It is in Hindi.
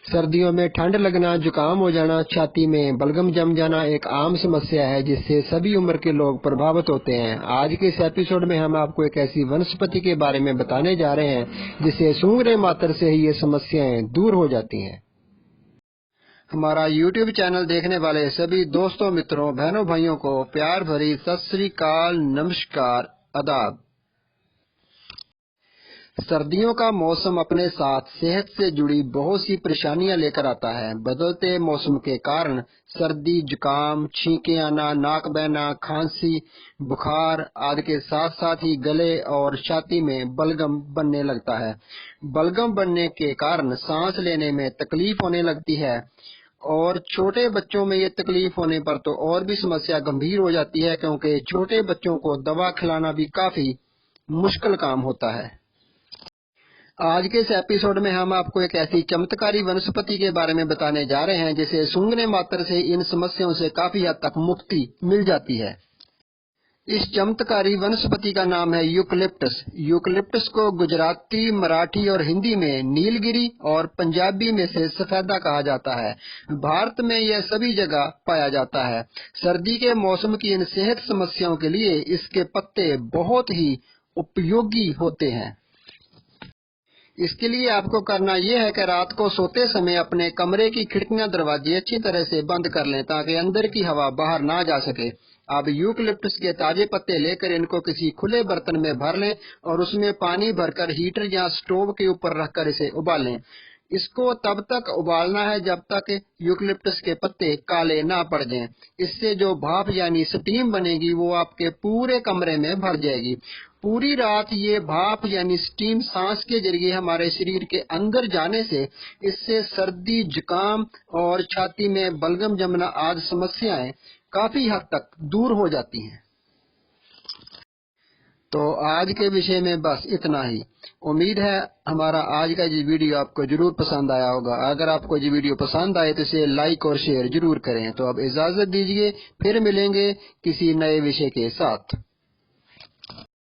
सर्दियों में ठंड लगना, जुकाम हो जाना, छाती में बलगम जम जाना एक आम समस्या है जिससे सभी उम्र के लोग प्रभावित होते हैं। आज के इस एपिसोड में हम आपको एक ऐसी वनस्पति के बारे में बताने जा रहे हैं जिसे सूंघने मात्र से ही ये समस्याएं दूर हो जाती हैं। हमारा YouTube चैनल देखने वाले सभी दोस्तों, मित्रों, बहनों, भाइयों को प्यार भरी सत श्री अकाल, नमस्कार, आदाब। सर्दियों का मौसम अपने साथ सेहत से जुड़ी बहुत सी परेशानियां लेकर आता है। बदलते मौसम के कारण सर्दी, जुकाम, छींके आना, नाक बहना, खांसी, बुखार आदि के साथ साथ ही गले और छाती में बलगम बनने लगता है। बलगम बनने के कारण सांस लेने में तकलीफ होने लगती है और छोटे बच्चों में ये तकलीफ होने पर तो और भी समस्या गंभीर हो जाती है, क्योंकि छोटे बच्चों को दवा खिलाना भी काफी मुश्किल काम होता है। आज के इस एपिसोड में हम आपको एक ऐसी चमत्कारी वनस्पति के बारे में बताने जा रहे हैं जिसे सूंघने मात्र से इन समस्याओं से काफी हद तक मुक्ति मिल जाती है। इस चमत्कारी वनस्पति का नाम है यूकलिप्टस। यूकलिप्टस को गुजराती, मराठी और हिंदी में नीलगिरी और पंजाबी में से सफेदा कहा जाता है। भारत में यह सभी जगह पाया जाता है। सर्दी के मौसम की इन सेहत समस्याओं के लिए इसके पत्ते बहुत ही उपयोगी होते हैं। इसके लिए आपको करना यह है कि रात को सोते समय अपने कमरे की खिड़कियां, दरवाजे अच्छी तरह से बंद कर लें ताकि अंदर की हवा बाहर ना जा सके। आप यूकलिप्टस के ताजे पत्ते लेकर इनको किसी खुले बर्तन में भर लें और उसमें पानी भरकर हीटर या स्टोव के ऊपर रखकर इसे उबालें। इसको तब तक उबालना है जब तक यूकलिप्टस के पत्ते काले ना पड़ जाएं। इससे जो भाप यानी स्टीम बनेगी वो आपके पूरे कमरे में भर जाएगी। पूरी रात ये भाप यानी स्टीम सांस के जरिए हमारे शरीर के अंदर जाने से इससे सर्दी, जुकाम और छाती में बलगम जमना आदि समस्याएं काफी हद तक दूर हो जाती हैं। तो आज के विषय में बस इतना ही। उम्मीद है हमारा आज का ये वीडियो आपको जरूर पसंद आया होगा। अगर आपको ये वीडियो पसंद आए तो इसे लाइक और शेयर जरूर करें। तो अब इजाजत दीजिए, फिर मिलेंगे किसी नए विषय के साथ।